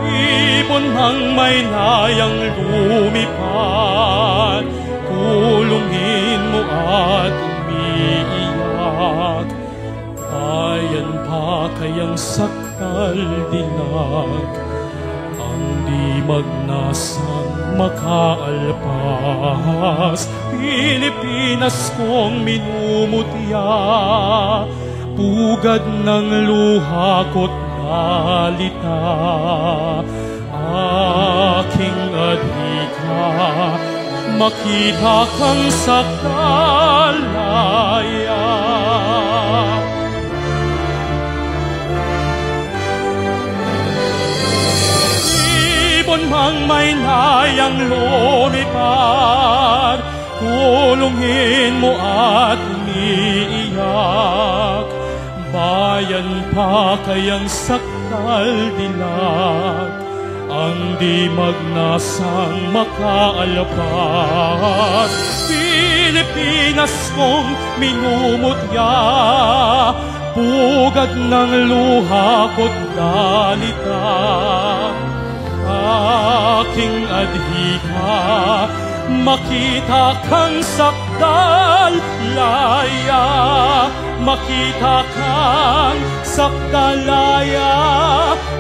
ibon mang may nayang lumipad, kulungin mo at umiiyak. Bayan pa kayang sakal dilag, ang di magnasang makaalpas. Pilipinas kong minumutya, pugad ng luha ko't nalita. Aking adhika, makita kang sakalaya. Ibon mang may nayang lumipad, kulungin mo at umiiyak. Bayan pa kayang sakal dilag, ang di magnasang makaalpas. Pilipinas kong minumutya, pugad ng luha ko't dalita. Aking adhika, makita kang sakdal laya, makita kang sakdalaya,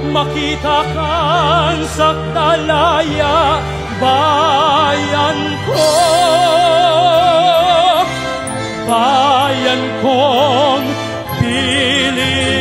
makita kang sakdalaya. Bayan ko, bayan kong Pilipinas.